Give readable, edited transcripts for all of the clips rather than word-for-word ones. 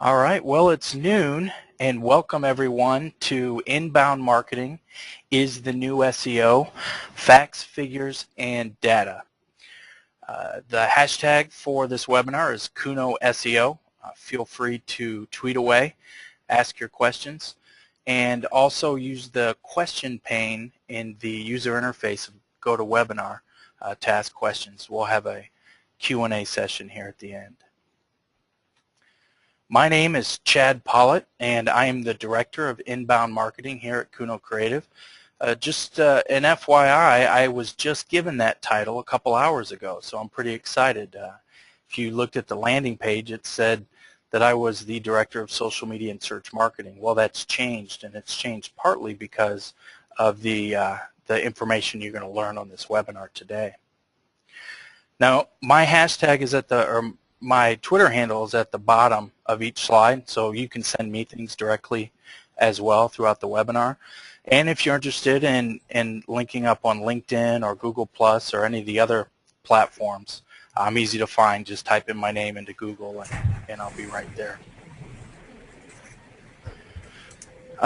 All right, well, it's noon, and welcome everyone to Inbound Marketing is the New SEO, Facts, Figures, and Data. The hashtag for this webinar is Kuno SEO. Feel free to tweet away, ask your questions, and also use the question pane in the user interface of GoToWebinar to ask questions. We'll have a Q&A session here at the end. My name is Chad Pollitt, and I am the Director of Inbound Marketing here at Kuno Creative. Just an FYI, I was just given that title a couple hours ago, so I'm pretty excited. If you looked at the landing page, it said that I was the Director of Social Media and Search Marketing. Well, that's changed, and it's changed partly because of the information you're going to learn on this webinar today. Now, my hashtag is at the, my Twitter handle is at the bottom of each slide, so you can send me things directly as well throughout the webinar. And if you're interested in linking up on LinkedIn or Google Plus or any of the other platforms, I'm easy to find. Just type in my name into Google and I'll be right there.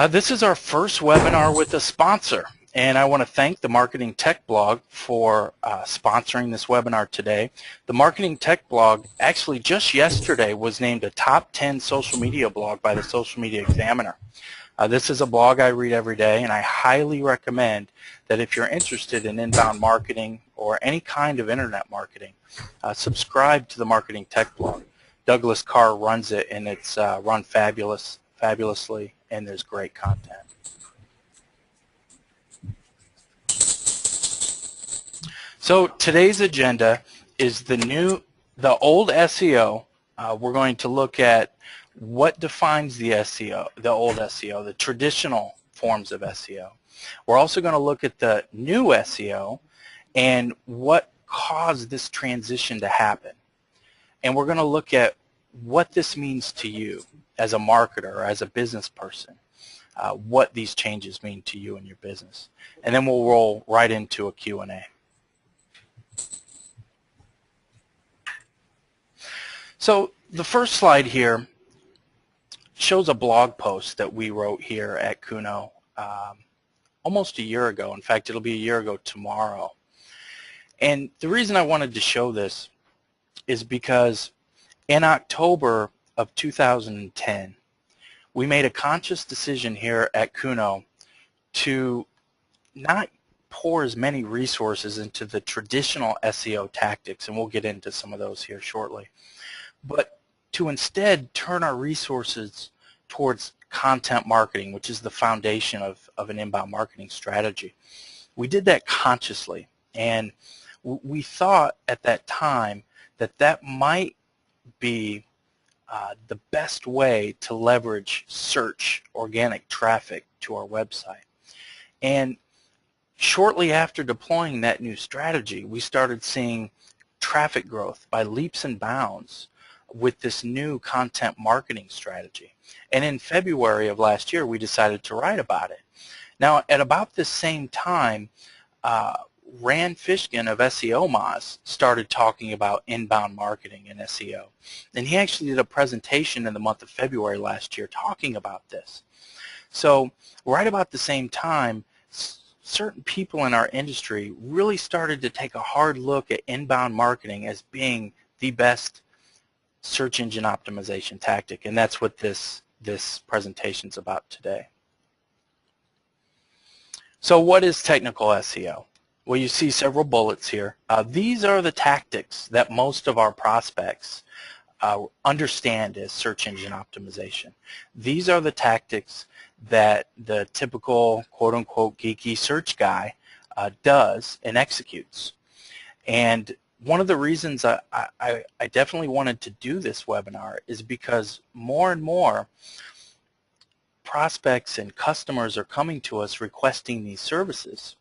This is our first webinar with a sponsor. And I want to thank the Marketing Tech Blog for sponsoring this webinar today. The Marketing Tech Blog actually just yesterday was named a top 10 social media blog by the Social Media Examiner. This is a blog I read every day, and I highly recommend that if you're interested in inbound marketing or any kind of internet marketing, subscribe to the Marketing Tech Blog. Douglas Carr runs it, and it's run fabulously, and there's great content. So today's agenda is the old SEO. We're going to look at what defines the SEO, the old SEO, the traditional forms of SEO. We're also going to look at the new SEO and what caused this transition to happen. And we're going to look at what this means to you as a marketer or as a business person, what these changes mean to you and your business. And then we'll roll right into a Q&A. So the first slide here shows a blog post that we wrote here at Kuno almost a year ago. In fact, it'll be a year ago tomorrow. And the reason I wanted to show this is because in October of 2010, we made a conscious decision here at Kuno to not pour as many resources into the traditional SEO tactics, and we'll get into some of those here shortly, but to instead turn our resources towards content marketing, which is the foundation of an inbound marketing strategy. We did that consciously, and we thought at that time that that might be the best way to leverage search organic traffic to our website. And shortly after deploying that new strategy, we started seeing traffic growth by leaps and bounds with this new content marketing strategy. And in February of last year, we decided to write about it. Now, at about the same time, Rand Fishkin of SEO Moz started talking about inbound marketing and SEO. And he actually did a presentation in the month of February last year talking about this. So right about the same time, certain people in our industry really started to take a hard look at inbound marketing as being the best search engine optimization tactic, and that's what this presentation is about today. So what is technical SEO? Well, you see several bullets here. These are the tactics that most of our prospects understand as search engine optimization. These are the tactics that the typical quote-unquote geeky search guy does and executes. And one of the reasons I definitely wanted to do this webinar is because more and more prospects and customers are coming to us requesting these services.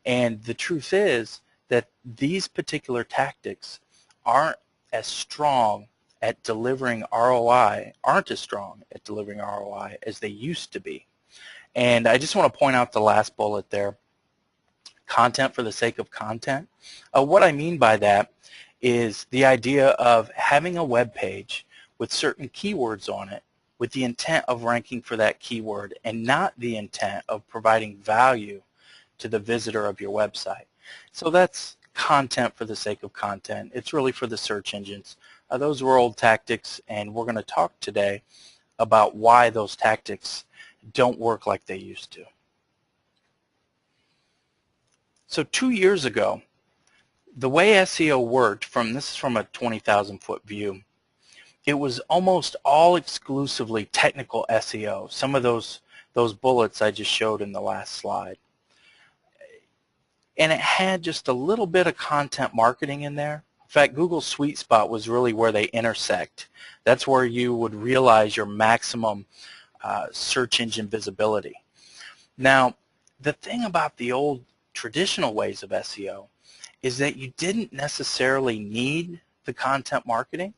And the truth is that these particular tactics aren't as strong at delivering ROI, aren't as strong at delivering ROI as they used to be. And I just want to point out the last bullet there, content for the sake of content. What I mean by that is the idea of having a web page with certain keywords on it with the intent of ranking for that keyword and not the intent of providing value to the visitor of your website. So that's content for the sake of content. It's really for the search engines. Those were old tactics, and we're going to talk today about why those tactics don't work like they used to. So 2 years ago, the way SEO worked, this is from a 20,000 foot view, it was almost all exclusively technical SEO. Some of those bullets I just showed in the last slide. And it had just a little bit of content marketing in there. In fact, Google's sweet spot was really where they intersect. That's where you would realize your maximum search engine visibility. Now, the thing about the old traditional ways of SEO is that you didn't necessarily need the content marketing,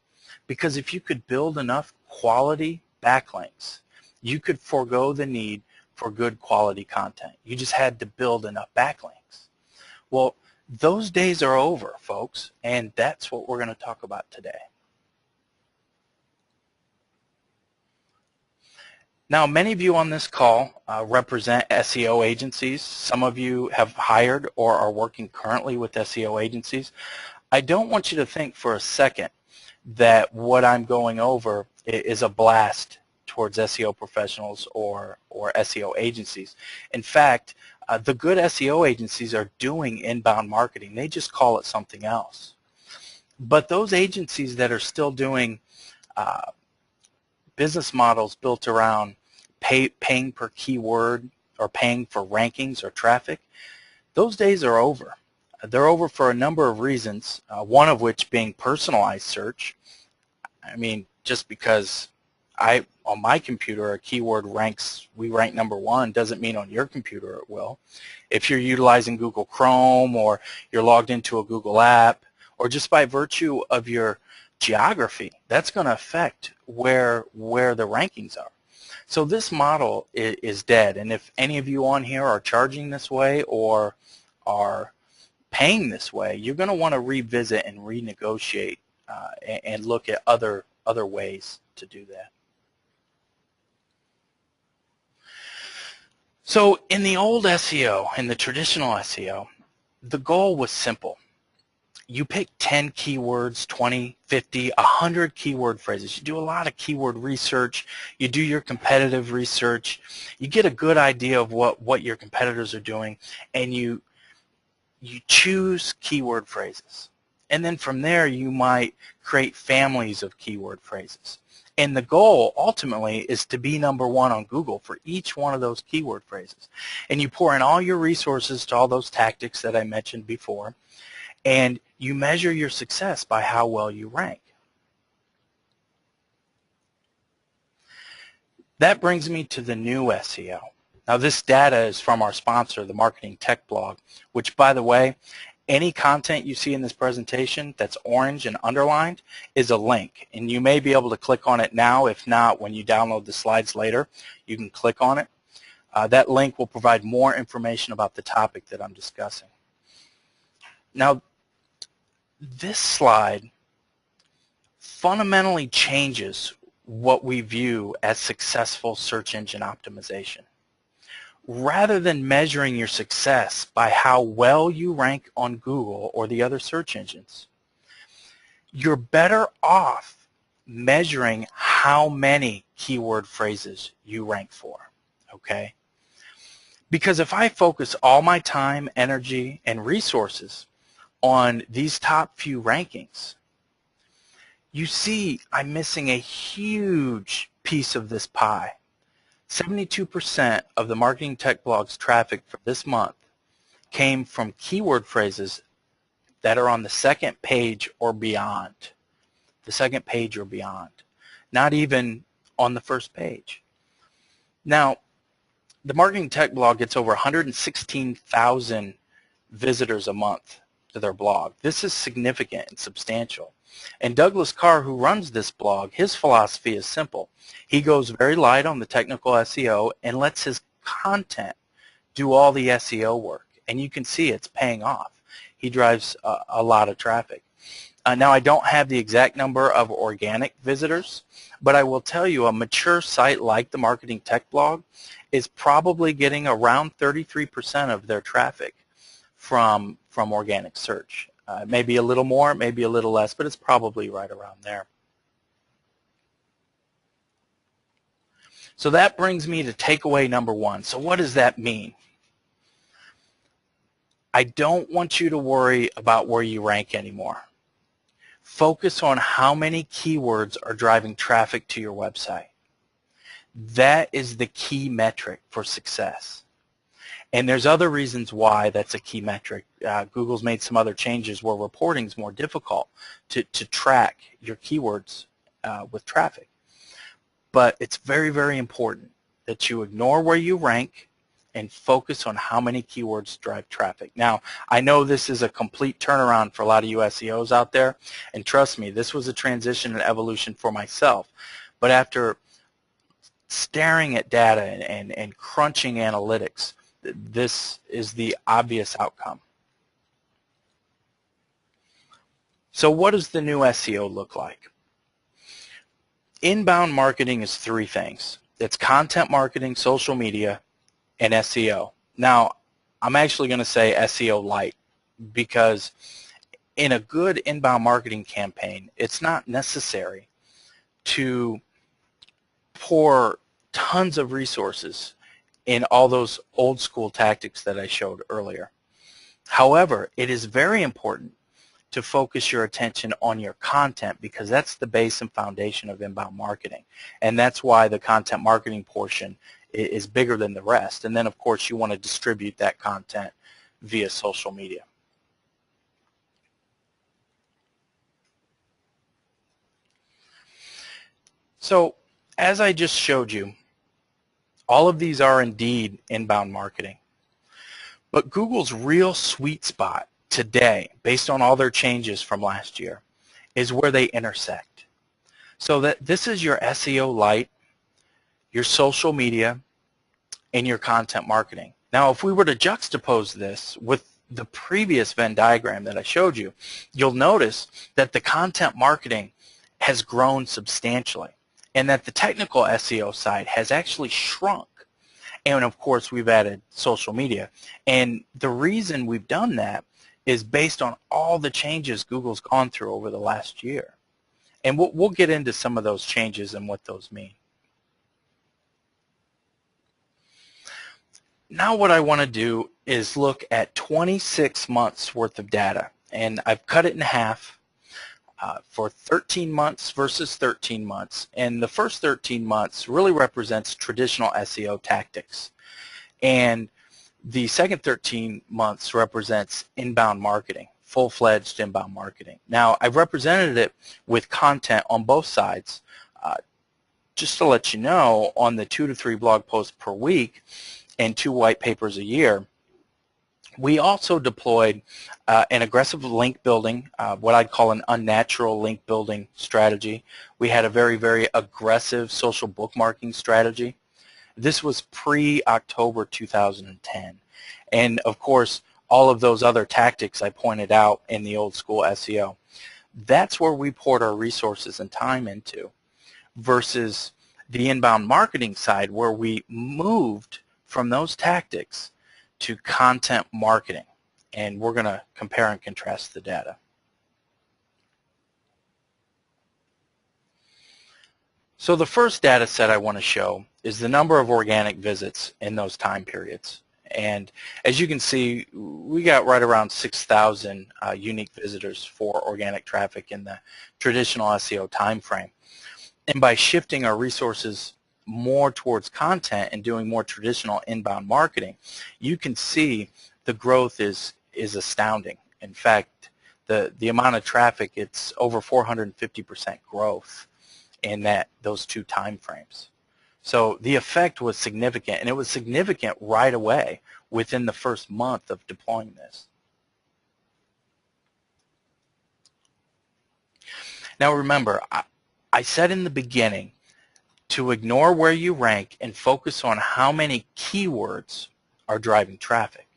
because if you could build enough quality backlinks, you could forego the need for good quality content. You just had to build enough backlinks. Well, those days are over, folks, and that's what we're going to talk about today. Now, many of you on this call represent SEO agencies. Some of you have hired or are working currently with SEO agencies. I don't want you to think for a second that what I'm going over is a blast towards SEO professionals or SEO agencies. In fact, the good SEO agencies are doing inbound marketing. They just call it something else. But those agencies that are still doing business models built around paying per keyword or paying for rankings or traffic, those days are over. They're over for a number of reasons, one of which being personalized search. I mean, just because on my computer a keyword we rank #1 doesn't mean on your computer it will. If you're utilizing Google Chrome or you're logged into a Google app, or just by virtue of your geography, that's going to affect where the rankings are. So this model is dead, and if any of you on here are charging this way or are paying this way, you're going to want to revisit and renegotiate and look at other ways to do that. So in the old SEO, in the traditional SEO, the goal was simple. You pick 10 keywords, 20, 50, 100 keyword phrases. You do a lot of keyword research. You do your competitive research. You get a good idea of what your competitors are doing, and you choose keyword phrases. And then from there, you might create families of keyword phrases. And the goal, ultimately, is to be #1 on Google for each one of those keyword phrases. And you pour in all your resources to all those tactics that I mentioned before, and you measure your success by how well you rank. That brings me to the new SEO. Now, this data is from our sponsor, the Marketing Tech Blog, which, by the way, any content you see in this presentation that's orange and underlined is a link, and you may be able to click on it now. If not, when you download the slides later, you can click on it. That link will provide more information about the topic that I'm discussing. Now, this slide fundamentally changes what we view as successful search engine optimization. Rather than measuring your success by how well you rank on Google or the other search engines, you're better off measuring how many keyword phrases you rank for, okay? Because if I focus all my time, energy, and resources on these top few rankings, you see I'm missing a huge piece of this pie. 72% of the Marketing Tech Blog's traffic for this month came from keyword phrases that are on the second page or beyond. The second page or beyond. Not even on the first page. Now, the Marketing Tech Blog gets over 116,000 visitors a month to their blog. This is significant and substantial. And Douglas Carr, who runs this blog, his philosophy is simple. He goes very light on the technical SEO and lets his content do all the SEO work. And you can see it's paying off. He drives a lot of traffic. Now, I don't have the exact number of organic visitors, but I will tell you a mature site like the Marketing Tech blog is probably getting around 33% of their traffic from organic search. Maybe a little more, maybe a little less, but it's probably right around there. So that brings me to takeaway number one. So what does that mean? I don't want you to worry about where you rank anymore. Focus on how many keywords are driving traffic to your website. That is the key metric for success. And there's other reasons why that's a key metric. Google's made some other changes where reporting is more difficult to track your keywords with traffic. But it's very, very important that you ignore where you rank and focus on how many keywords drive traffic. Now, I know this is a complete turnaround for a lot of you SEOs out there, and trust me, this was a transition and evolution for myself. But after staring at data and crunching analytics, this is the obvious outcome. So what does the new SEO look like? Inbound marketing is three things. It's content marketing, social media, and SEO. Now, I'm actually going to say SEO light because in a good inbound marketing campaign, it's not necessary to pour tons of resources in all those old school tactics that I showed earlier. However, it is very important to focus your attention on your content because that's the base and foundation of inbound marketing. And that's why the content marketing portion is bigger than the rest. And then, of course, you want to distribute that content via social media. So, as I just showed you, all of these are indeed inbound marketing. But Google's real sweet spot today, based on all their changes from last year, is where they intersect. So that this is your SEO light, your social media, and your content marketing. Now, if we were to juxtapose this with the previous Venn diagram that I showed you, you'll notice that the content marketing has grown substantially and that the technical SEO side has actually shrunk. And of course, we've added social media. And the reason we've done that is based on all the changes Google's gone through over the last year. And we'll get into some of those changes and what those mean. Now what I want to do is look at 26 months worth of data. And I've cut it in half for 13 months versus 13 months. And the first 13 months really represents traditional SEO tactics. And the second 13 months represents inbound marketing, full-fledged inbound marketing. Now, I've represented it with content on both sides. Just to let you know, on the 2 to 3 blog posts per week and 2 white papers a year, we also deployed an aggressive link building, what I'd call an unnatural link building strategy. We had a very, very aggressive social bookmarking strategy. This was pre-October 2010. And of course, all of those other tactics I pointed out in the old school SEO. That's where we poured our resources and time into versus the inbound marketing side where we moved from those tactics to content marketing. And we're going to compare and contrast the data. So the first data set I want to show is the number of organic visits in those time periods. And as you can see, we got right around 6,000 unique visitors for organic traffic in the traditional SEO time frame. And by shifting our resources more towards content and doing more traditional inbound marketing, you can see the growth is astounding. In fact, the amount of traffic, it's over 450% growth in those 2 time frames. So the effect was significant, and it was significant right away within the first month of deploying this. Now remember, I said in the beginning to ignore where you rank and focus on how many keywords are driving traffic.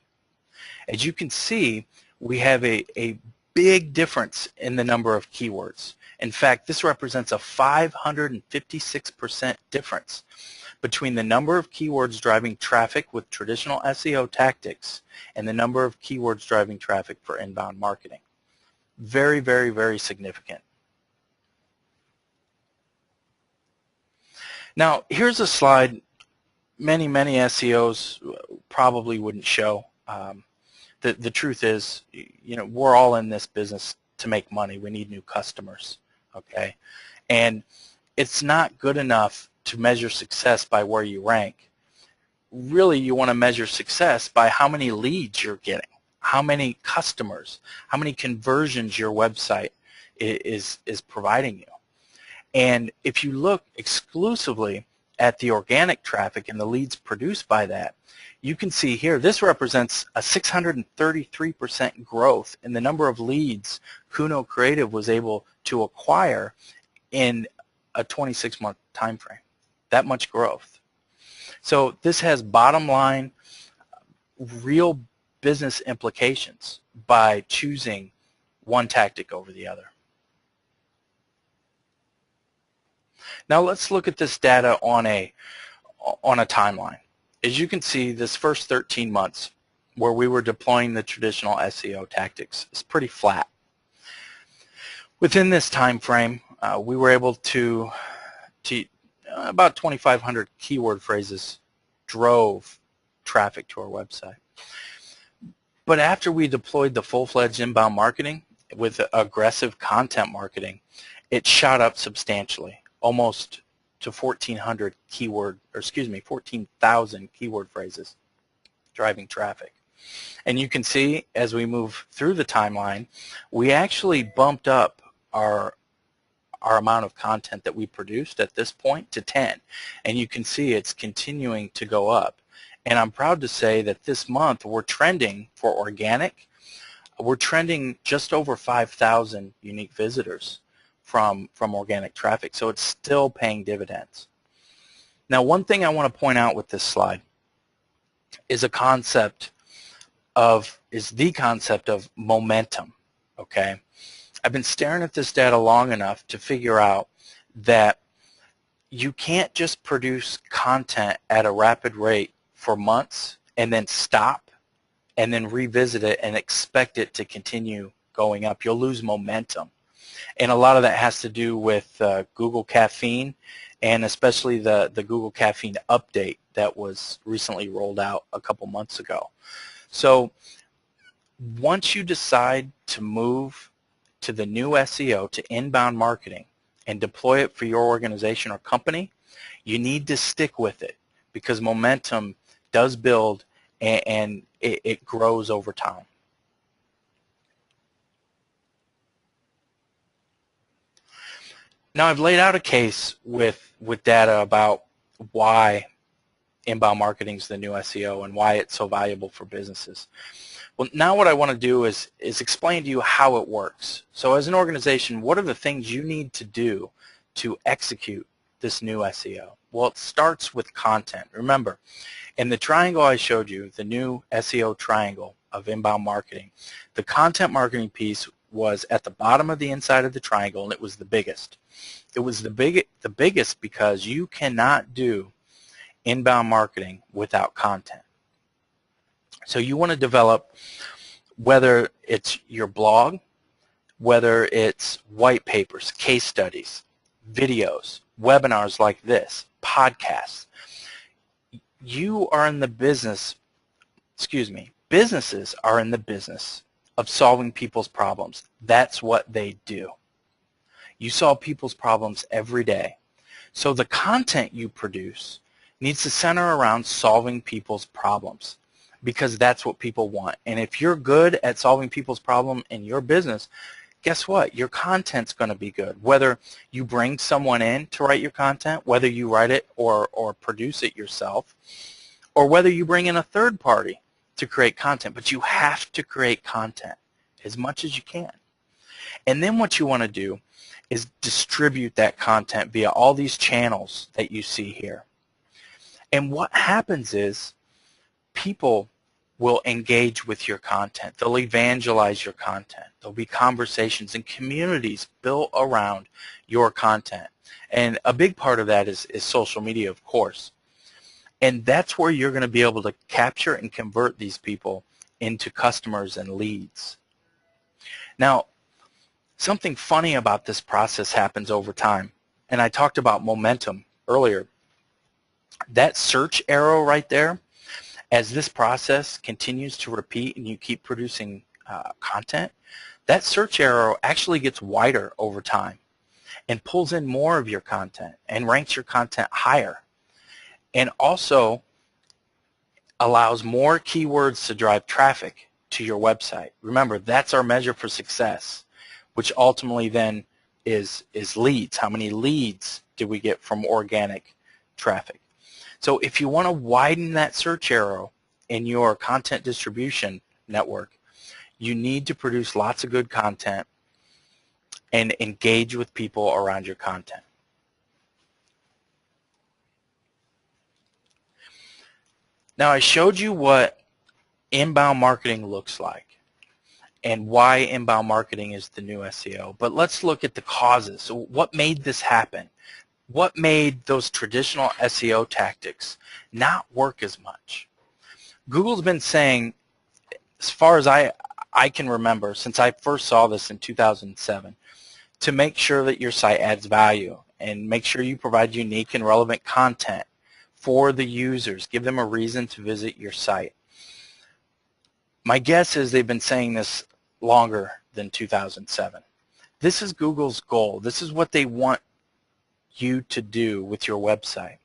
As you can see, we have a big difference in the number of keywords. In fact, this represents a 556% difference between the number of keywords driving traffic with traditional SEO tactics and the number of keywords driving traffic for inbound marketing. Very, very, very significant. Now, here's a slide many SEOs probably wouldn't show. The truth is, we're all in this business to make money. We need new customers, okay? And it's not good enough to measure success by where you rank. Really, you want to measure success by how many leads you're getting, how many customers, how many conversions your website is providing you. And if you look exclusively at the organic traffic and the leads produced by that, you can see here this represents a 633% growth in the number of leads Kuno Creative was able to acquire in a 26-month time frame. That much growth. So this has bottom line real business implications by choosing one tactic over the other. Now let's look at this data on a timeline. As you can see, this first 13 months where we were deploying the traditional SEO tactics is pretty flat. Within this time frame, we were able to about 2,500 keyword phrases drove traffic to our website. But after we deployed the full-fledged inbound marketing with aggressive content marketing, it shot up substantially, almost to 14,000 keyword phrases driving traffic. And you can see as we move through the timeline, we actually bumped up our amount of content that we produced at this point to 10. And you can see it's continuing to go up. And I'm proud to say that this month we're trending for organic. We're trending just over 5,000 unique visitors from organic traffic. So it's still paying dividends. Now, one thing I want to point out with this slide is the concept of momentum, okay? I've been staring at this data long enough to figure out that you can't just produce content at a rapid rate for months and then stop and then revisit it and expect it to continue going up. You'll lose momentum. And a lot of that has to do with Google Caffeine, and especially the Google Caffeine update that was recently rolled out a couple months ago. So once you decide to move to the new SEO, to inbound marketing, and deploy it for your organization or company, you need to stick with it because momentum does build and it grows over time. Now, I've laid out a case with data about why inbound marketing is the new SEO and why it's so valuable for businesses. Well, now what I want to do is explain to you how it works. So as an organization, what are the things you need to do to execute this new SEO? Well, it starts with content. Remember, in the triangle I showed you, the new SEO triangle of inbound marketing, the content marketing piece was at the bottom of the inside of the triangle, and it was the biggest. It was the biggest because you cannot do inbound marketing without content. So you want to develop, whether it's your blog, whether it's white papers, case studies, videos, webinars like this, podcasts. You are in the business, businesses are in the business of solving people's problems. That's what they do. You solve people's problems every day. So the content you produce needs to center around solving people's problems because that's what people want. And if you're good at solving people's problem in your business, guess what? Your content's going to be good. Whether you bring someone in to write your content, whether you write it or produce it yourself, or whether you bring in a third party to create content, but you have to create content as much as you can. And then what you want to do is distribute that content via all these channels that you see here. And what happens is people will engage with your content. They'll evangelize your content. There'll be conversations and communities built around your content. And a big part of that is social media, of course. And that's where you're going to be able to capture and convert these people into customers and leads. Now, something funny about this process happens over time. And I talked about momentum earlier. That search arrow right there, as this process continues to repeat and you keep producing content, that search arrow actually gets wider over time and pulls in more of your content and ranks your content higher, and also allows more keywords to drive traffic to your website. Remember, that's our measure for success, which ultimately then is leads. How many leads did we get from organic traffic? So if you want to widen that search arrow in your content distribution network, you need to produce lots of good content and engage with people around your content. Now, I showed you what inbound marketing looks like and why inbound marketing is the new SEO, but let's look at the causes. So what made this happen? What made those traditional SEO tactics not work as much? Google's been saying, as far as I can remember, since I first saw this in 2007, to make sure that your site adds value and make sure you provide unique and relevant content for the users. Give them a reason to visit your site. My guess is they've been saying this longer than 2007. This is Google's goal. This is what they want you to do with your website.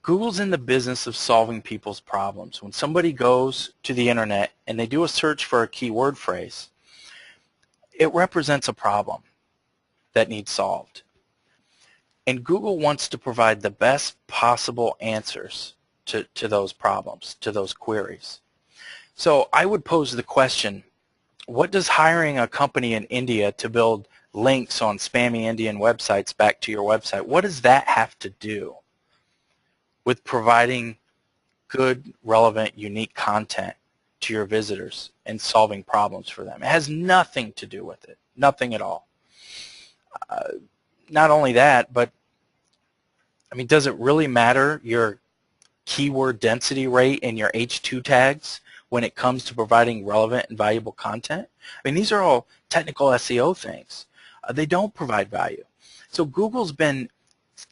Google's in the business of solving people's problems. When somebody goes to the internet and they do a search for a keyword phrase, it represents a problem that needs solved. And Google wants to provide the best possible answers to those problems, to those queries. So I would pose the question, what does hiring a company in India to build links on spammy Indian websites back to your website, what does that have to do with providing good, relevant, unique content to your visitors and solving problems for them? It has nothing to do with it, nothing at all. Not only that, but I mean, does it really matter your keyword density rate and your H2 tags when it comes to providing relevant and valuable content? I mean, these are all technical SEO things. They don't provide value. So Google's been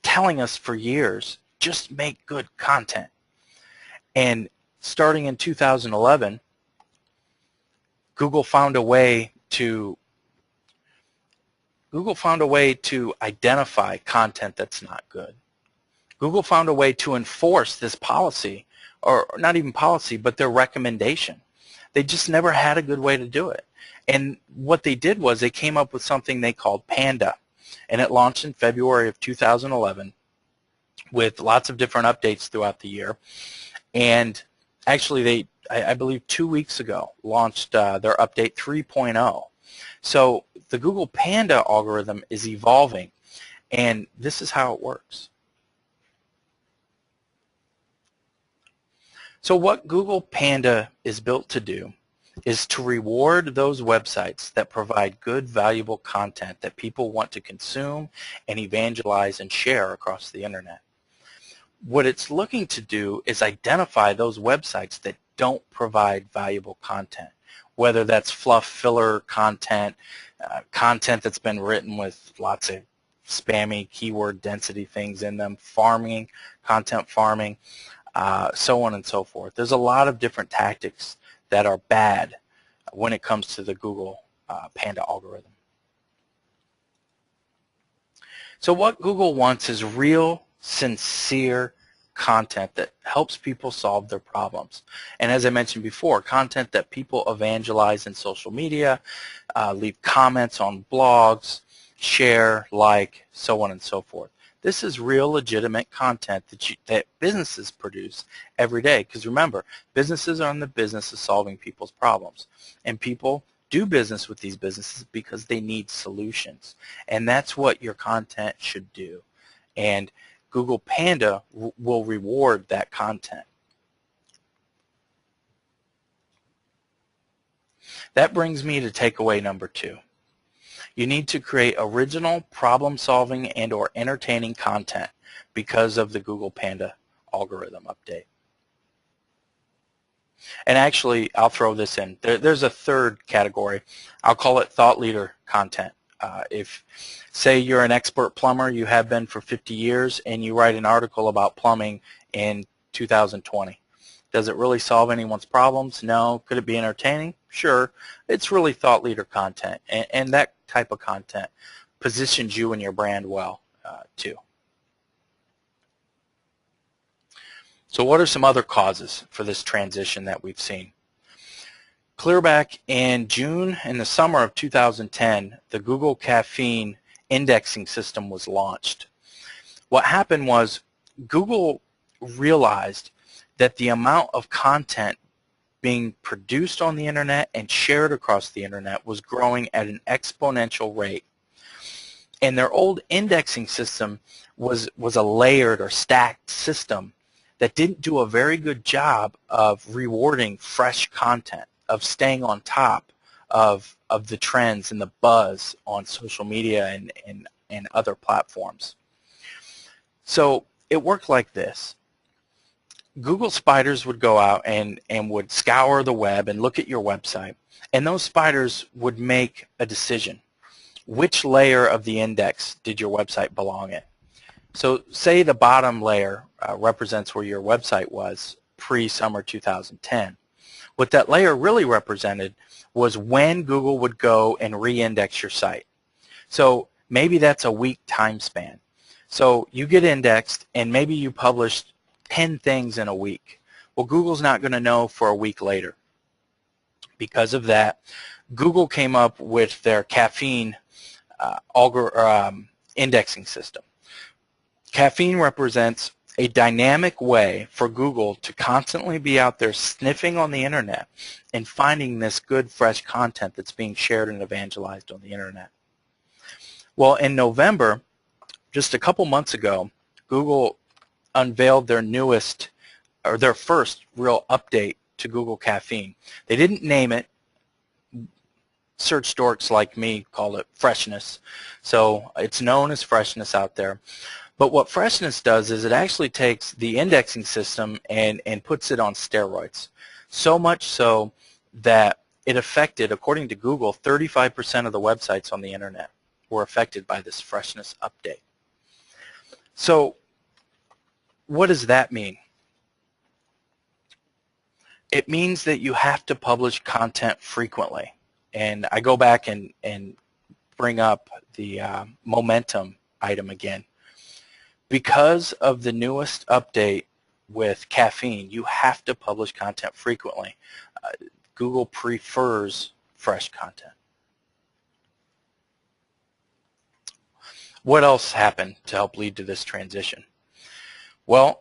telling us for years, just make good content. And starting in 2011, Google found a way to identify content that's not good. Google found a way to enforce this policy, or not even policy, but their recommendation. They just never had a good way to do it. And what they did was they came up with something they called Panda, and it launched in February of 2011 with lots of different updates throughout the year. And actually they, I believe 2 weeks ago, launched their update 3.0. So the Google Panda algorithm is evolving, and this is how it works. So what Google Panda is built to do is to reward those websites that provide good, valuable content that people want to consume and evangelize and share across the internet. What it's looking to do is identify those websites that don't provide valuable content, whether that's fluff filler content, content that's been written with lots of spammy keyword density things in them, farming, content farming, so on and so forth. There's a lot of different tactics that are bad when it comes to the Google Panda algorithm. So what Google wants is real, sincere content that helps people solve their problems. And as I mentioned before, content that people evangelize in social media, leave comments on blogs, share, like, so on and so forth. This is real, legitimate content that businesses produce every day. Because remember, businesses are in the business of solving people's problems. And people do business with these businesses because they need solutions. And that's what your content should do. And Google Panda will reward that content. That brings me to takeaway number 2. You need to create original, problem-solving, and or entertaining content because of the Google Panda algorithm update. And actually, I'll throw this in. There's a third category. I'll call it thought leader content. If, say, you're an expert plumber, you have been for 50 years, and you write an article about plumbing in 2020. Does it really solve anyone's problems? No. Could it be entertaining? Sure. It's really thought leader content, and that type of content positions you and your brand well, too. So what are some other causes for this transition that we've seen? Clear back in June, in the summer of 2010, the Google Caffeine indexing system was launched. What happened was Google realized that the amount of content being produced on the internet and shared across the internet was growing at an exponential rate. And their old indexing system was a layered or stacked system that didn't do a very good job of rewarding fresh content, of staying on top of the trends and the buzz on social media and other platforms. So it worked like this. Google spiders would go out and would scour the web and look at your website, and those spiders would make a decision. Which layer of the index did your website belong in? So say the bottom layer represents where your website was pre-summer 2010. What that layer really represented was when Google would go and re-index your site. So maybe that's a week time span. So you get indexed and maybe you published 10 things in a week. Well, Google's not going to know for a week later. Because of that, Google came up with their caffeine indexing system. Caffeine represents a dynamic way for Google to constantly be out there sniffing on the internet and finding this good, fresh content that's being shared and evangelized on the internet. Well, in November, just a couple months ago, Google unveiled their newest, or their first real update to Google Caffeine. They didn't name it. Search dorks like me call it Freshness. So it's known as Freshness out there. But what Freshness does is it actually takes the indexing system and puts it on steroids. So much so that it affected, according to Google, 35% of the websites on the internet were affected by this Freshness update. So what does that mean? It means that you have to publish content frequently. And I go back and bring up the momentum item again. Because of the newest update with caffeine, you have to publish content frequently. Google prefers fresh content. What else happened to help lead to this transition? Well,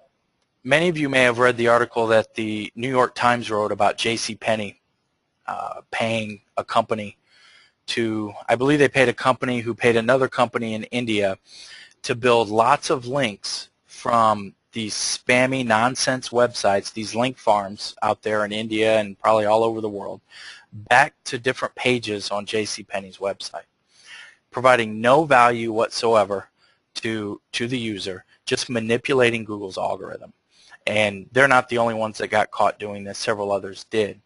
many of you may have read the article that the New York Times wrote about JCPenney paying a company to, I believe they paid a company who paid another company in India to build lots of links from these spammy nonsense websites, these link farms out there in India and probably all over the world, back to different pages on JCPenney's website, providing no value whatsoever to the user, just manipulating Google's algorithm. And they're not the only ones that got caught doing this. Several others did.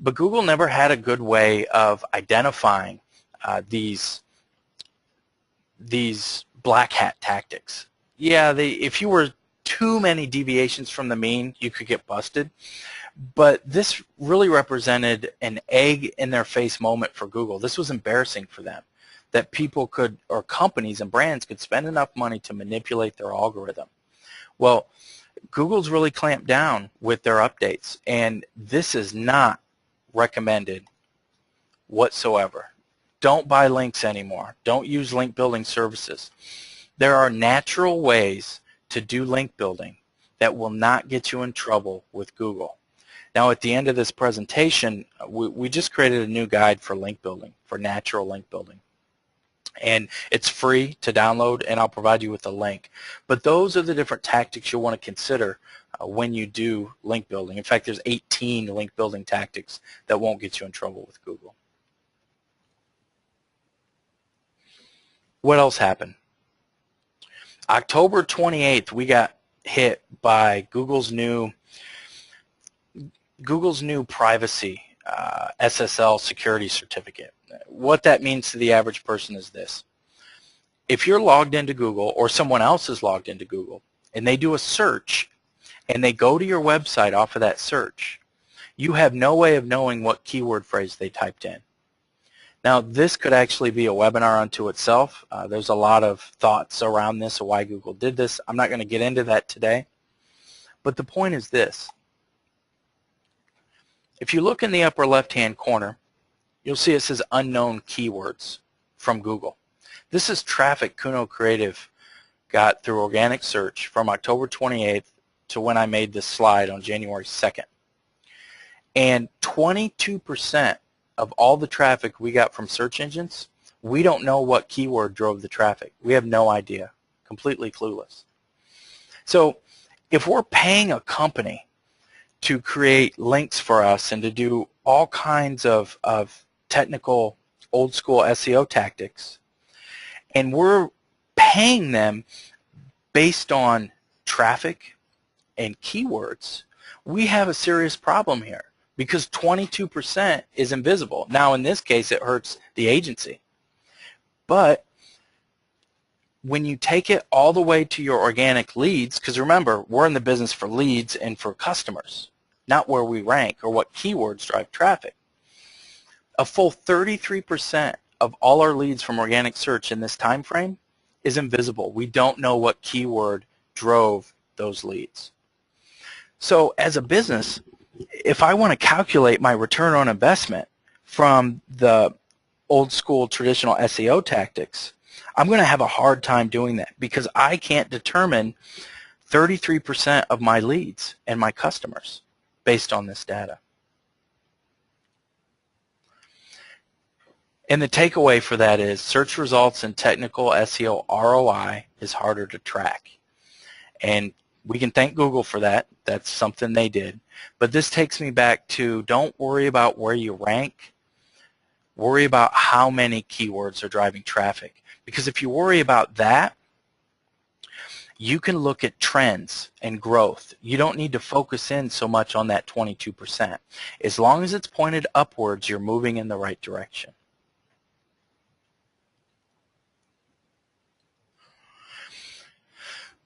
But Google never had a good way of identifying these black hat tactics. Yeah, if you were too many deviations from the mean, you could get busted. But this really represented an egg in their face moment for Google. This was embarrassing for them, that people could, or companies and brands could spend enough money to manipulate their algorithm. Well, Google's really clamped down with their updates, and this is not recommended whatsoever. Don't buy links anymore. Don't use link building services. There are natural ways to do link building that will not get you in trouble with Google. Now at the end of this presentation, we just created a new guide for link building, for natural link building. And it's free to download, and I'll provide you with a link. But those are the different tactics you'll want to consider when you do link building. In fact, there's 18 link building tactics that won't get you in trouble with Google. What else happened? October 28th, we got hit by Google's new privacy SSL security certificate. What that means to the average person is this. If you're logged into Google or someone else is logged into Google and they do a search and they go to your website off of that search, you have no way of knowing what keyword phrase they typed in. Now, this could actually be a webinar unto itself. There's a lot of thoughts around this of why Google did this. I'm not going to get into that today. But the point is this. If you look in the upper left-hand corner, you'll see it says unknown keywords from Google. This is traffic Kuno Creative got through organic search from October 28th to when I made this slide on January 2nd. And 22% of all the traffic we got from search engines, we don't know what keyword drove the traffic. We have no idea. Completely clueless. So if we're paying a company to create links for us and to do all kinds of technical old school SEO tactics, and we're paying them based on traffic and keywords, we have a serious problem here because 22% is invisible. Now in this case it hurts the agency, but when you take it all the way to your organic leads, because remember, we're in the business for leads and for customers, not where we rank or what keywords drive traffic. A full 33% of all our leads from organic search in this time frame is invisible. We don't know what keyword drove those leads. So as a business, if I want to calculate my return on investment from the old school traditional SEO tactics, I'm going to have a hard time doing that because I can't determine 33% of my leads and my customers based on this data. And the takeaway for that is search results and technical SEO ROI is harder to track. And we can thank Google for that. That's something they did. But this takes me back to don't worry about where you rank. Worry about how many keywords are driving traffic. Because if you worry about that, you can look at trends and growth. You don't need to focus in so much on that 22%. As long as it's pointed upwards, you're moving in the right direction.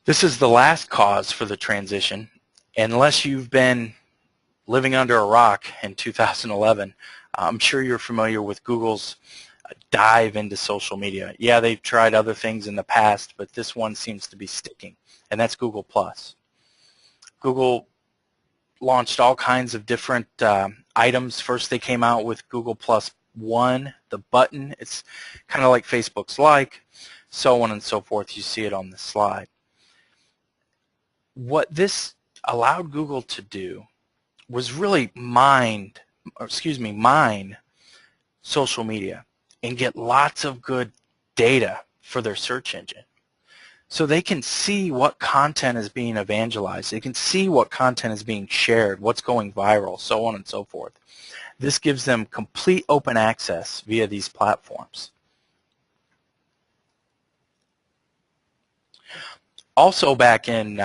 This is the last cause for the transition. Unless you've been living under a rock in 2011, I'm sure you're familiar with Google's dive into social media. Yeah, they've tried other things in the past, but this one seems to be sticking, and that's Google+. Google launched all kinds of different items. First, they came out with Google+ One, the button. It's kind of like Facebook's like, so on and so forth. You see it on the slide. What this allowed Google to do was really mine social media and get lots of good data for their search engine. So they can see what content is being evangelized. They can see what content is being shared, what's going viral, so on and so forth. This gives them complete open access via these platforms. Also back in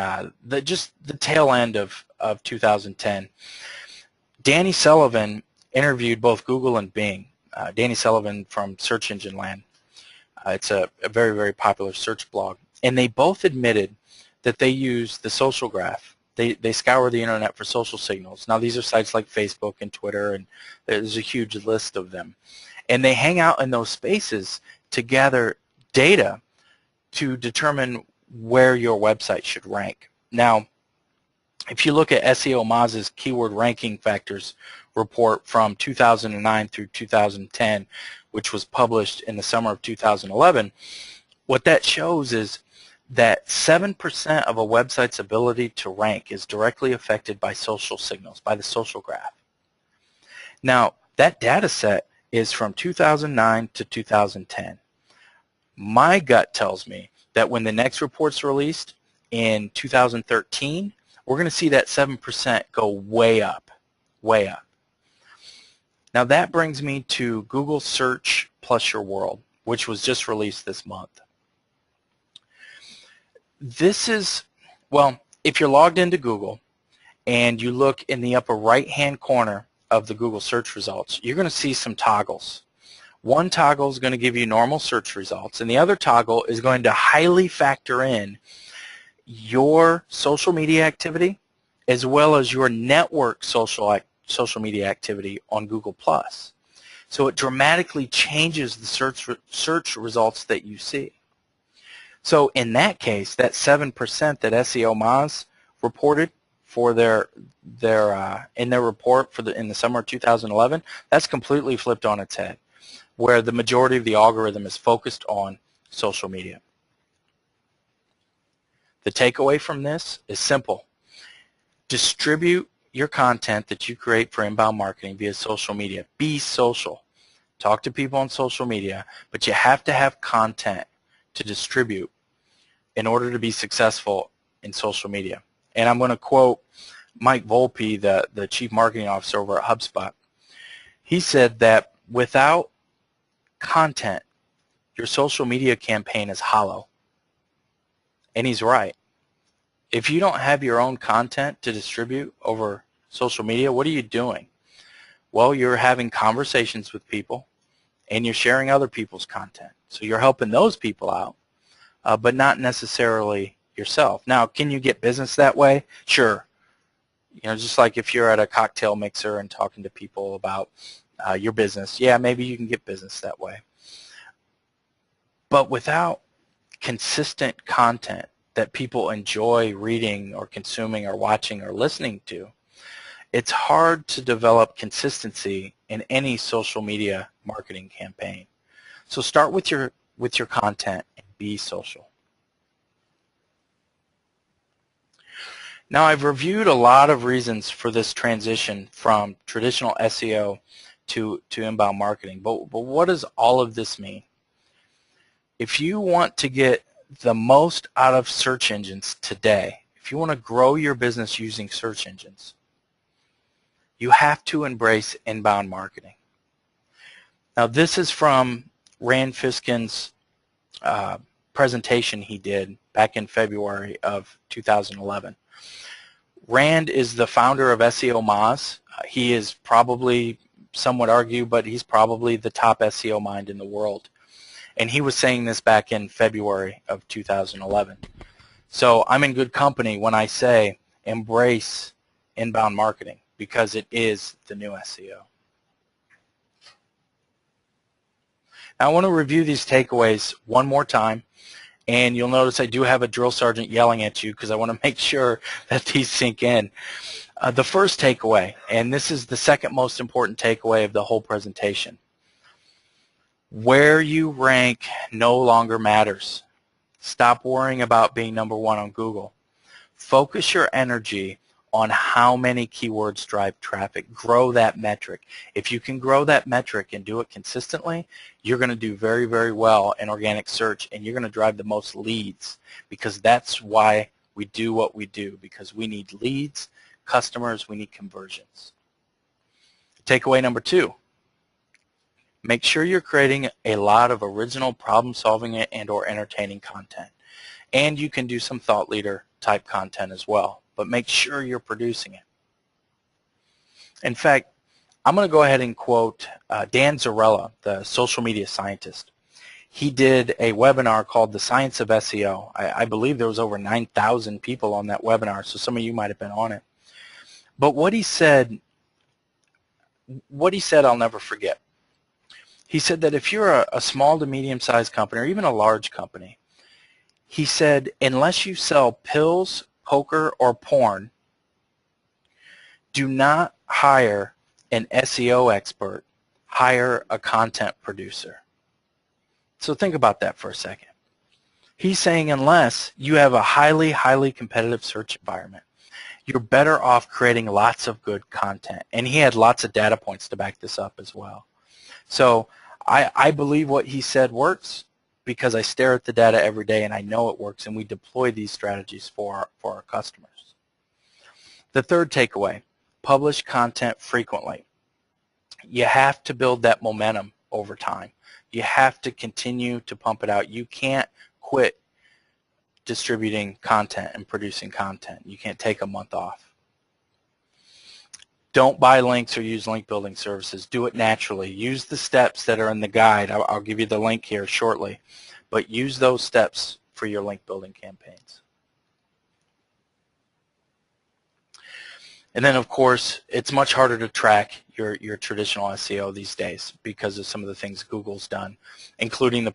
just the tail end of 2010, Danny Sullivan interviewed both Google and Bing. Danny Sullivan from Search Engine Land. It's a very, very popular search blog. And they both admitted that they use the social graph. They scour the internet for social signals. Now these are sites like Facebook and Twitter, and there's a huge list of them. And they hang out in those spaces to gather data to determine where your website should rank. Now, if you look at SEO Maz's keyword ranking factors report from 2009 through 2010, which was published in the summer of 2011, what that shows is that 7% of a website's ability to rank is directly affected by social signals, by the social graph. Now, that data set is from 2009 to 2010. My gut tells me that when the next report's released in 2013, we're going to see that 7% go way up, way up. Now that brings me to Google Search Plus Your World, which was just released this month. This is, well, if you're logged into Google and you look in the upper right-hand corner of the Google search results, you're going to see some toggles. One toggle is going to give you normal search results, and the other toggle is going to highly factor in your social media activity as well as your network social media activity on Google+. So it dramatically changes the search results that you see. So in that case, that 7% that SEO Moz reported for in their report in the summer of 2011, that's completely flipped on its head, where the majority of the algorithm is focused on social media. The takeaway from this is simple. Distribute your content that you create for inbound marketing via social media. Be social. Talk to people on social media, but you have to have content to distribute in order to be successful in social media. And I'm going to quote Mike Volpe, the Chief Marketing Officer over at HubSpot. He said that without content, your social media campaign is hollow. And he's right. If you don't have your own content to distribute over social media, what are you doing? Well, you're having conversations with people and you're sharing other people's content. So you're helping those people out, but not necessarily yourself. Now, can you get business that way? Sure. You know, just like if you're at a cocktail mixer and talking to people about your business, yeah, maybe you can get business that way. But without consistent content that people enjoy reading or consuming or watching or listening to, it's hard to develop consistency in any social media marketing campaign. So start with your content and be social. Now, I've reviewed a lot of reasons for this transition from traditional SEO to inbound marketing, but what does all of this mean? If you want to get the most out of search engines today, if you want to grow your business using search engines, you have to embrace inbound marketing. Now, this is from Rand Fiskin's presentation he did back in February of 2011. Rand is the founder of SEO Moz. He is probably, some would argue, but he's probably the top SEO mind in the world. And he was saying this back in February of 2011. So I'm in good company when I say embrace inbound marketing, because it is the new SEO. Now I want to review these takeaways one more time, and you'll notice I do have a drill sergeant yelling at you because I want to make sure that these sink in. The first takeaway, and this is the second most important takeaway of the whole presentation: where you rank no longer matters. Stop worrying about being #1 on Google. Focus your energy on how many keywords drive traffic. Grow that metric. If you can grow that metric and do it consistently, you're going to do very, very well in organic search, and you're going to drive the most leads, because that's why we do what we do, because we need leads, customers, we need conversions. Takeaway number 2. Make sure you're creating a lot of original problem-solving and or entertaining content. And you can do some thought leader type content as well, but make sure you're producing it. In fact, I'm going to go ahead and quote Dan Zarella, the social media scientist. He did a webinar called The Science of SEO. I believe there was over 9,000 people on that webinar, so some of you might have been on it. But what he said I'll never forget. He said that if you're a small to medium-sized company or even a large company, he said, unless you sell pills, poker, or porn, do not hire an SEO expert, hire a content producer. So think about that for a second. He's saying unless you have a highly, highly competitive search environment, you're better off creating lots of good content. And he had lots of data points to back this up as well. So I believe what he said works, because I stare at the data every day and I know it works, and we deploy these strategies for our customers. The third takeaway, publish content frequently. You have to build that momentum over time. You have to continue to pump it out. You can't quit distributing content and producing content. You can't take a month off. Don't buy links or use link building services. Do it naturally. Use the steps that are in the guide. I'll give you the link here shortly, but use those steps for your link building campaigns. And then, of course, it's much harder to track your traditional SEO these days because of some of the things Google's done, including the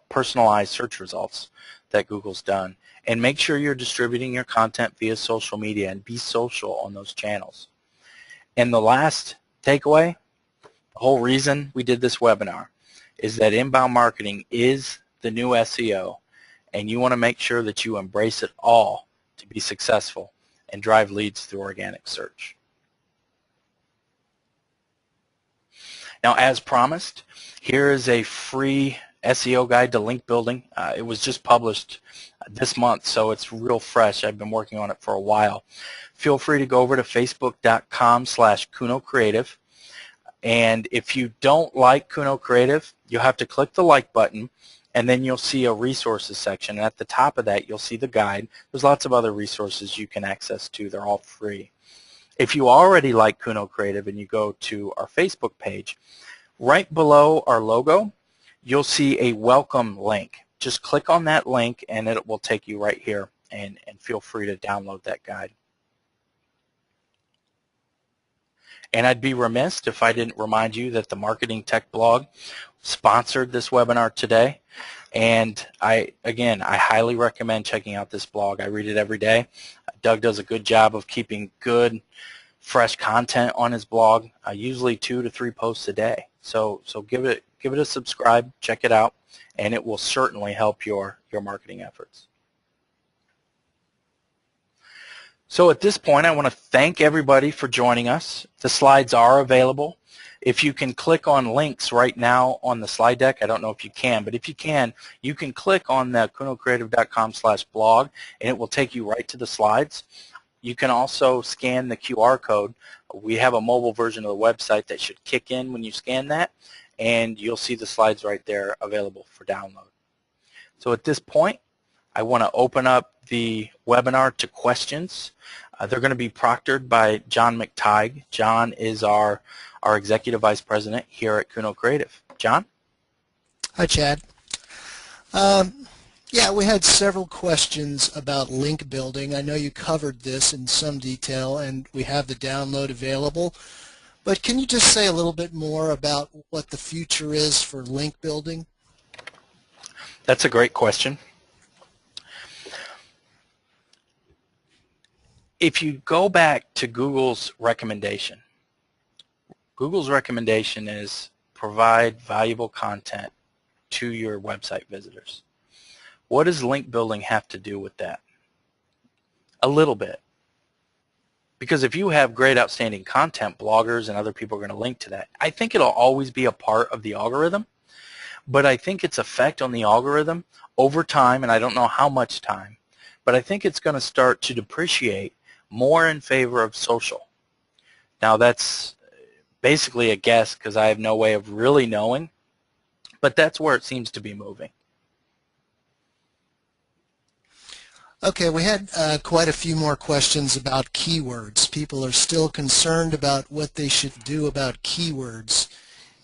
personalized search results that Google's done. And make sure you're distributing your content via social media and be social on those channels. And the last takeaway, the whole reason we did this webinar, is that inbound marketing is the new SEO, and you want to make sure that you embrace it all to be successful and drive leads through organic search. Now, as promised, here is a free SEO guide to link building. It was just published this month, so it's real fresh. I've been working on it for a while. Feel free to go over to facebook.com/Kuno Creative. And if you don't like Kuno Creative, you'll have to click the like button, and then you'll see a resources section. And at the top of that, you'll see the guide. There's lots of other resources you can access to. They're all free. If you already like Kuno Creative and you go to our Facebook page, right below our logo, you'll see a welcome link. Just click on that link and it will take you right here, and feel free to download that guide. And I'd be remiss if I didn't remind you that the Marketing Tech blog sponsored this webinar today. And again, I highly recommend checking out this blog. I read it every day. Doug does a good job of keeping good, fresh content on his blog, usually 2 to 3 posts a day. So give it a subscribe, check it out, and it will certainly help your marketing efforts. So at this point, I want to thank everybody for joining us. The slides are available. If you can click on links right now on the slide deck, I don't know if you can, but if you can click on the kunocreative.com/blog, and it will take you right to the slides. You can also scan the QR code. We have a mobile version of the website that should kick in when you scan that, and you'll see the slides right there available for download. So at this point, I want to open up the webinar to questions. They're going to be proctored by John McTighe. John is our Executive Vice President here at Kuno Creative. John? Hi, Chad. Yeah, we had several questions about link building. I know you covered this in some detail, and we have the download available. But can you just say a little bit more about what the future is for link building? That's a great question. If you go back to Google's recommendation is provide valuable content to your website visitors. What does link building have to do with that? A little bit. Because if you have great outstanding content, bloggers and other people are going to link to that. I think it'll always be a part of the algorithm, but I think its effect on the algorithm over time, and I don't know how much time, but I think it's going to start to depreciate more in favor of social. Now that's basically a guess because I have no way of really knowing, but that's where it seems to be moving. Okay, we had quite a few more questions about keywords. People are still concerned about what they should do about keywords.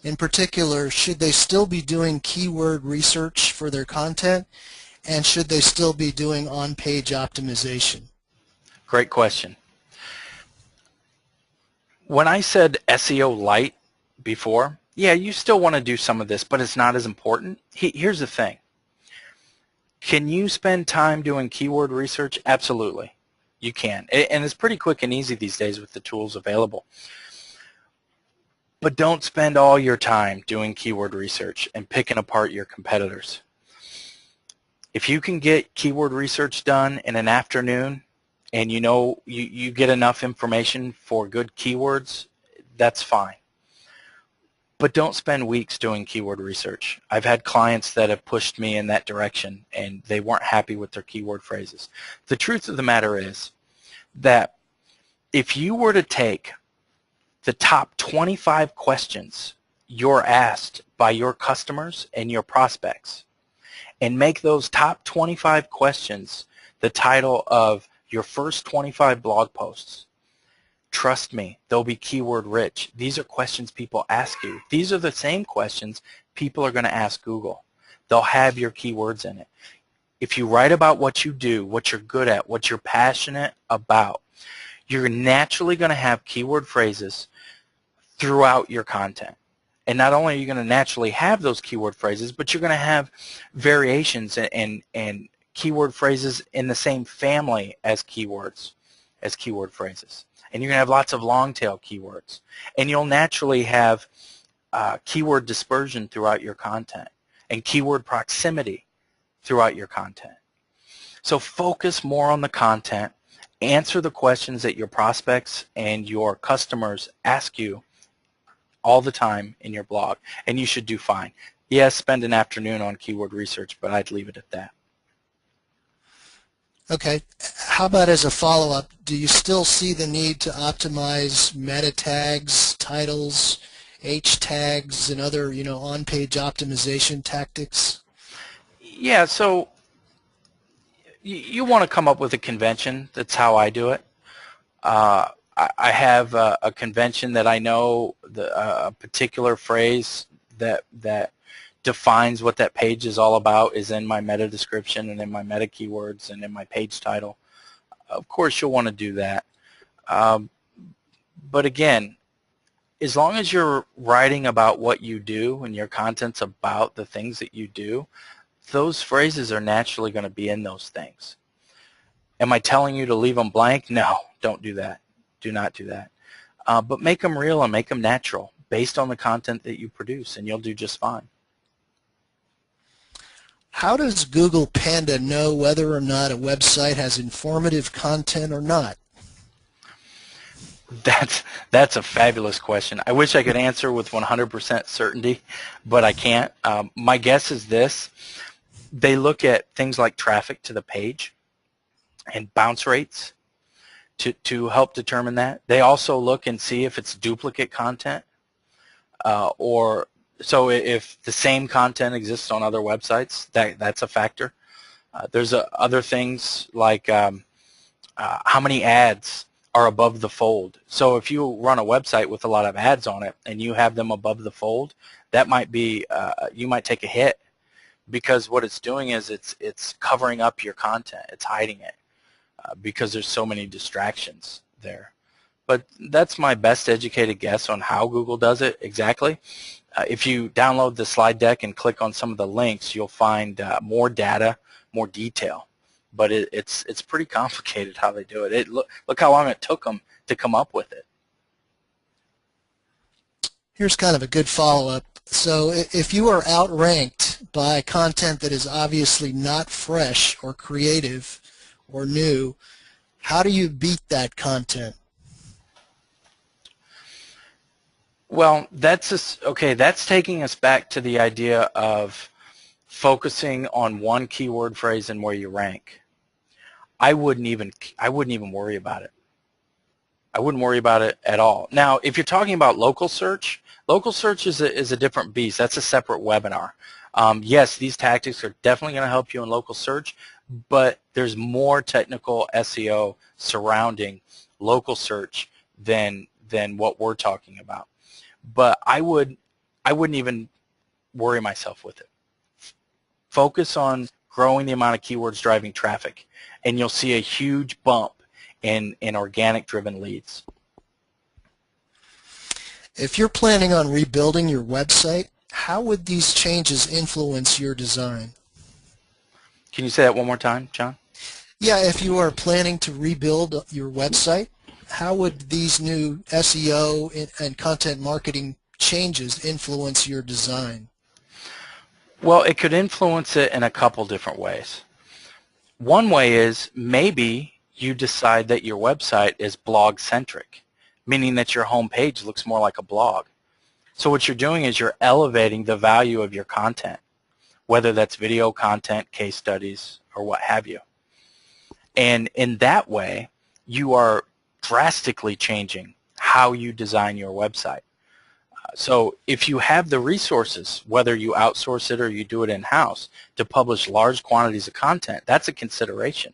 In particular, should they still be doing keyword research for their content, and should they still be doing on-page optimization? Great question. When I said SEO light before, yeah, you still want to do some of this, but it's not as important. Here's the thing. Can you spend time doing keyword research? Absolutely. You can. And it's pretty quick and easy these days with the tools available. But don't spend all your time doing keyword research and picking apart your competitors. If you can get keyword research done in an afternoon, and you know you get enough information for good keywords, that's fine. But don't spend weeks doing keyword research. I've had clients that have pushed me in that direction and they weren't happy with their keyword phrases. The truth of the matter is that if you were to take the top 25 questions you're asked by your customers and your prospects and make those top 25 questions the title of your first 25 blog posts, trust me, they'll be keyword rich. These are questions people ask you. These are the same questions people are going to ask Google. They'll have your keywords in it. If you write about what you do, what you're good at, what you're passionate about, you're naturally going to have keyword phrases throughout your content. And not only are you going to naturally have those keyword phrases, but you're going to have variations and keyword phrases in the same family as keywords, as keyword phrases. And you're going to have lots of long tail keywords. And you'll naturally have keyword dispersion throughout your content and keyword proximity throughout your content. So focus more on the content. Answer the questions that your prospects and your customers ask you all the time in your blog, and you should do fine. Yes, spend an afternoon on keyword research, but I'd leave it at that. Okay. How about as a follow-up, do you still see the need to optimize meta tags, titles, H tags, and other, on-page optimization tactics? Yeah, so you want to come up with a convention. That's how I do it. I have a convention that I know a particular phrase that defines what that page is all about is in my meta description and in my meta keywords and in my page title. Of course, you'll want to do that. But again, as long as you're writing about what you do and your content's about the things that you do, those phrases are naturally going to be in those things. Am I telling you to leave them blank? No, don't do that. Do not do that. But make them real and make them natural based on the content that you produce, and you'll do just fine. How does Google Panda know whether or not a website has informative content or not? That's a fabulous question. I wish I could answer with 100% certainty, but I can't. My guess is this. They look at things like traffic to the page and bounce rates to help determine that. They also look and see if it's duplicate content or so if the same content exists on other websites, that's a factor. There's other things like how many ads are above the fold. So if you run a website with a lot of ads on it and you have them above the fold, that might be, you might take a hit because what it's doing is it's covering up your content. It's hiding it because there's so many distractions there. But that's my best educated guess on how Google does it exactly. If you download the slide deck and click on some of the links, you'll find more data, more detail. But it's pretty complicated how they do it. Look how long it took them to come up with it. Here's kind of a good follow-up. So if you are outranked by content that is obviously not fresh or creative or new, how do you beat that content? Well, that's taking us back to the idea of focusing on one keyword phrase and where you rank. I wouldn't even worry about it. I wouldn't worry about it at all. Now, if you're talking about local search is a different beast. That's a separate webinar. Yes, these tactics are definitely going to help you in local search, but there's more technical SEO surrounding local search than what we're talking about. But I wouldn't even worry myself with it. Focus on growing the amount of keywords driving traffic, and you'll see a huge bump in organic-driven leads. If you're planning on rebuilding your website, how would these changes influence your design? Can you say that one more time, John? Yeah, if you are planning to rebuild your website, how would these new SEO and content marketing changes influence your design? Well, it could influence it in a couple different ways. One way is maybe you decide that your website is blog-centric, meaning that your home page looks more like a blog. So what you're doing is you're elevating the value of your content, whether that's video content, case studies, or what have you. And in that way, you are drastically changing how you design your website. So if you have the resources, whether you outsource it or you do it in-house, to publish large quantities of content, that's a consideration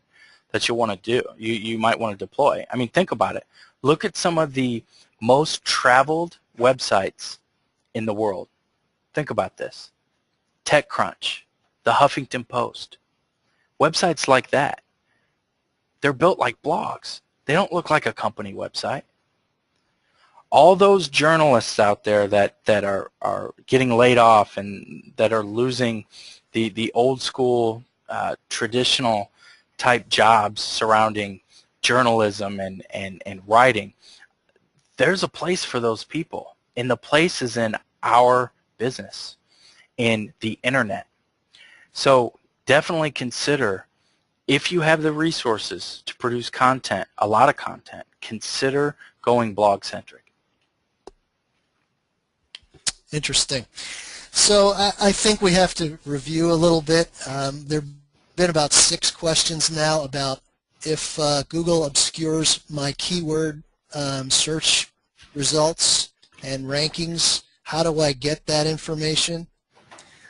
that you want to do. You might want to deploy. I mean, think about it. Look at some of the most traveled websites in the world. Think about this. TechCrunch, the Huffington Post, websites like that. They're built like blogs. They don't look like a company website. All those journalists out there that are getting laid off and that are losing the old school traditional type jobs surrounding journalism and writing, there's a place for those people, and the place is in our business, in the internet. So definitely consider, if you have the resources to produce content, a lot of content, consider going blog-centric. Interesting. So I think we have to review a little bit. There have been about 6 questions now about if Google obscures my keyword search results and rankings, how do I get that information?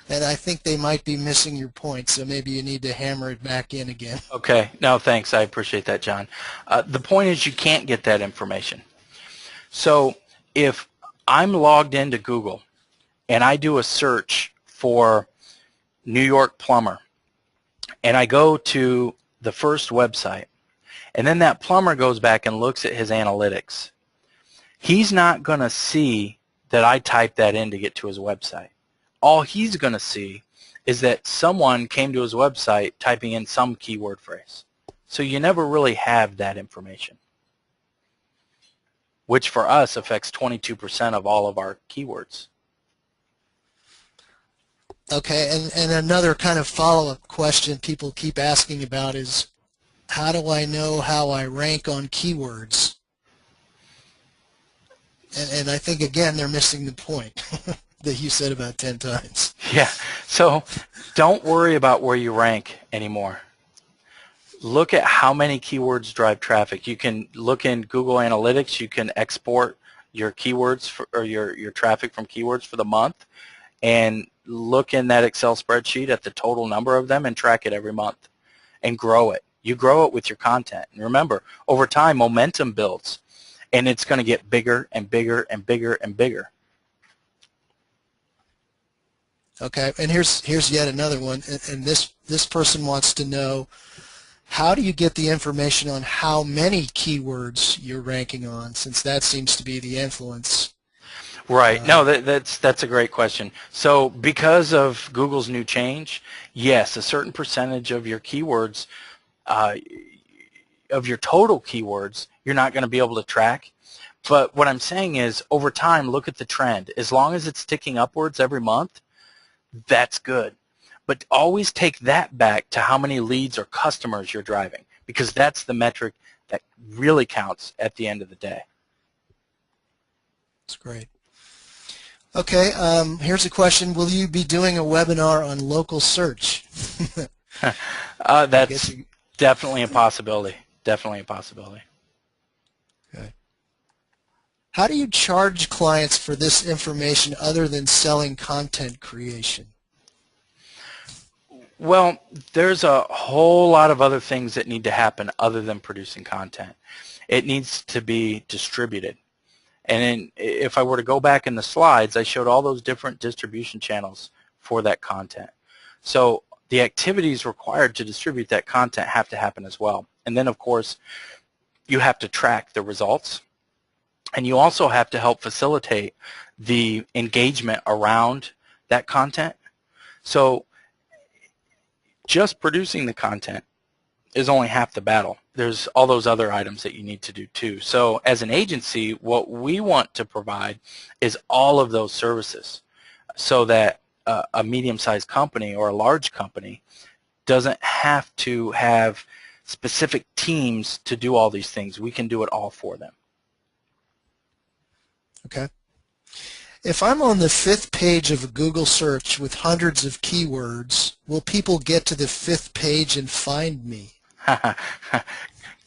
And I think they might be missing your point, so maybe you need to hammer it back in again. Okay. No, thanks. I appreciate that, John. The point is you can't get that information. So if I'm logged into Google and I do a search for New York plumber, and I go to the first website, and then that plumber goes back and looks at his analytics, he's not going to see that I typed that in to get to his website. All he's going to see is that someone came to his website typing in some keyword phrase. So you never really have that information, which for us affects 22% of all of our keywords. Okay, and another kind of follow-up question people keep asking about is, how do I know how I rank on keywords? And I think, again, they're missing the point that you said about 10 times. Yeah, so don't worry about where you rank anymore. Look at how many keywords drive traffic. You can look in Google Analytics. You can export your keywords or your traffic from keywords for the month, and look in that Excel spreadsheet at the total number of them and track it every month and grow it. You grow it with your content. And remember, over time, momentum builds, and it's going to get bigger and bigger and bigger and bigger. Okay, and here's yet another one, and this person wants to know, how do you get the information on how many keywords you're ranking on, since that seems to be the influence? Right. No, that's a great question. So because of Google's new change, yes, a certain percentage of your keywords, of your total keywords, you're not going to be able to track. But what I'm saying is, over time, look at the trend. As long as it's ticking upwards every month, that's good. But always take that back to how many leads or customers you're driving, because that's the metric that really counts at the end of the day. That's great. Okay, here's a question. Will you be doing a webinar on local search? That's definitely a possibility. Definitely a possibility. Okay. How do you charge clients for this information other than selling content creation? Well, there's a whole lot of other things that need to happen other than producing content. It needs to be distributed. And if I were to go back in the slides, I showed all those different distribution channels for that content. So the activities required to distribute that content have to happen as well. And then, of course, you have to track the results. And you also have to help facilitate the engagement around that content. So just producing the content is only half the battle. There's all those other items that you need to do too. So as an agency, what we want to provide is all of those services so that a medium-sized company or a large company doesn't have to have specific teams to do all these things. We can do it all for them. Okay. If I'm on the 5th page of a Google search with hundreds of keywords, will people get to the 5th page and find me?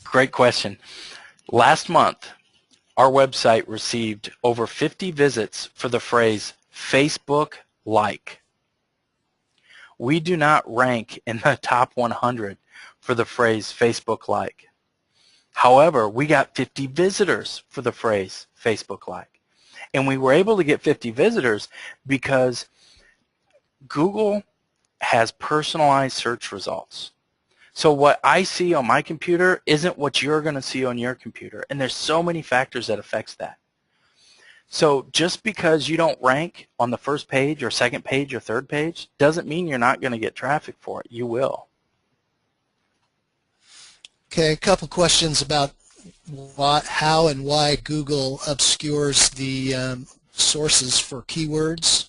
Great question. Last month, our website received over 50 visits for the phrase Facebook like. We do not rank in the top 100 for the phrase Facebook like. However, we got 50 visitors for the phrase Facebook like. And we were able to get 50 visitors because Google has personalized search results. So what I see on my computer isn't what you're going to see on your computer. And there's so many factors that affects that. So just because you don't rank on the first page or second page or third page doesn't mean you're not going to get traffic for it. You will. Okay, a couple questions about how and why Google obscures the sources for keywords.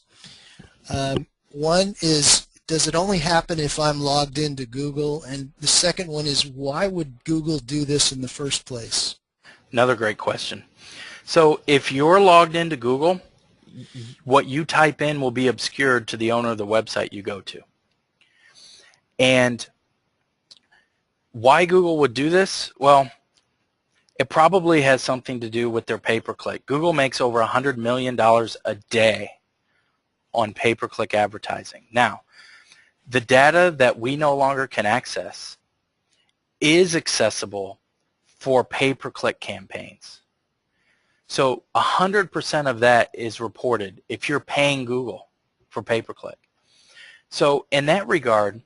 One is, does it only happen if I'm logged into Google? And the second one is, why would Google do this in the first place? Another great question. So if you're logged into Google, what you type in will be obscured to the owner of the website you go to. And why Google would do this? Well, it probably has something to do with their pay-per-click. Google makes over $100 million a day on pay-per-click advertising. Now, the data that we no longer can access is accessible for pay-per-click campaigns. So 100% of that is reported if you're paying Google for pay-per-click. So in that regard,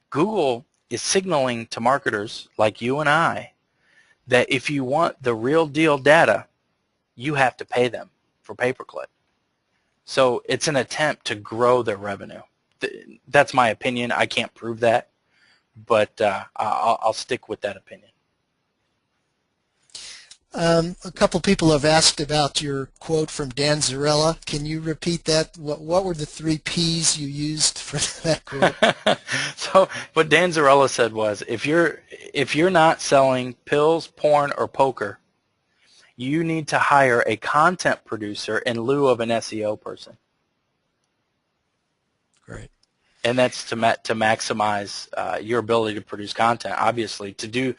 Google is signaling to marketers like you and I that if you want the real deal data, you have to pay them for pay-per-click. So it's an attempt to grow their revenue. That's my opinion. I can't prove that, but I'll stick with that opinion. A couple people have asked about your quote from Dan Zarella. Can you repeat that? What were the 3 P's you used for that quote? So what Dan Zarella said was, if you're not selling pills, porn, or poker, you need to hire a content producer in lieu of an SEO person. Great. And that's to maximize your ability to produce content, obviously, to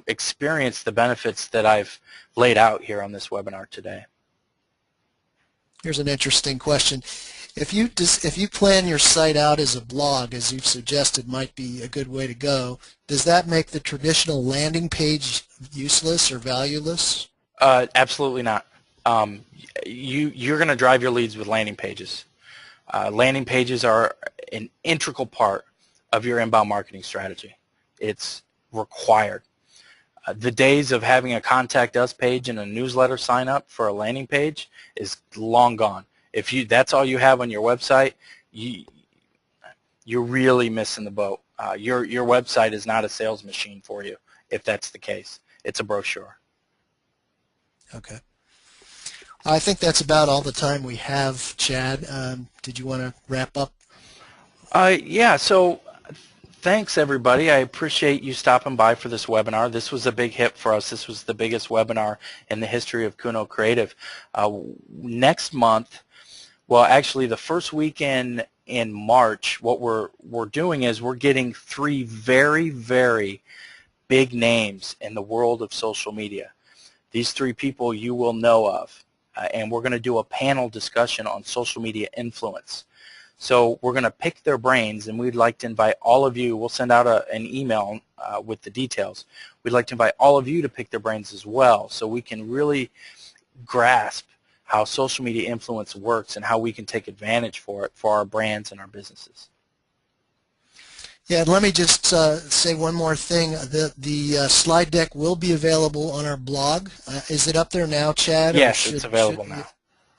experience the benefits that I've laid out here on this webinar today. Here's an interesting question. If you plan your site out as a blog, as you've suggested might be a good way to go, does that make the traditional landing page useless or valueless? Absolutely not. You're going to drive your leads with landing pages. Landing pages are an integral part of your inbound marketing strategy. It's required. The days of having a contact us page and a newsletter sign up for a landing page is long gone. If that's all you have on your website, you're really missing the boat. Your website is not a sales machine for you if that's the case. It's a brochure. Okay. I think that's about all the time we have, Chad. Did you want to wrap up? Yeah, so thanks everybody. I appreciate you stopping by for this webinar. This was a big hit for us. This was the biggest webinar in the history of Kuno Creative. Next month, well actually the first weekend in March, what we're doing is we're getting 3 very, very big names in the world of social media. These 3 people you will know of. And we're going to do a panel discussion on social media influence. So we're going to pick their brains, and we'd like to invite all of you. We'll send out an email with the details. We'd like to invite all of you to pick their brains as well, so we can really grasp how social media influence works and how we can take advantage for it for our brands and our businesses. Yeah, and let me just say one more thing. The slide deck will be available on our blog. Is it up there now, Chad? Yes, it's available now.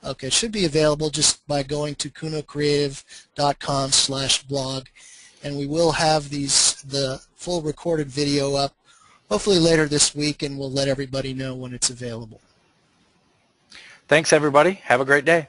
Okay, it should be available just by going to kunocreative.com/blog, and we will have the full recorded video up hopefully later this week, and we'll let everybody know when it's available. Thanks, everybody. Have a great day.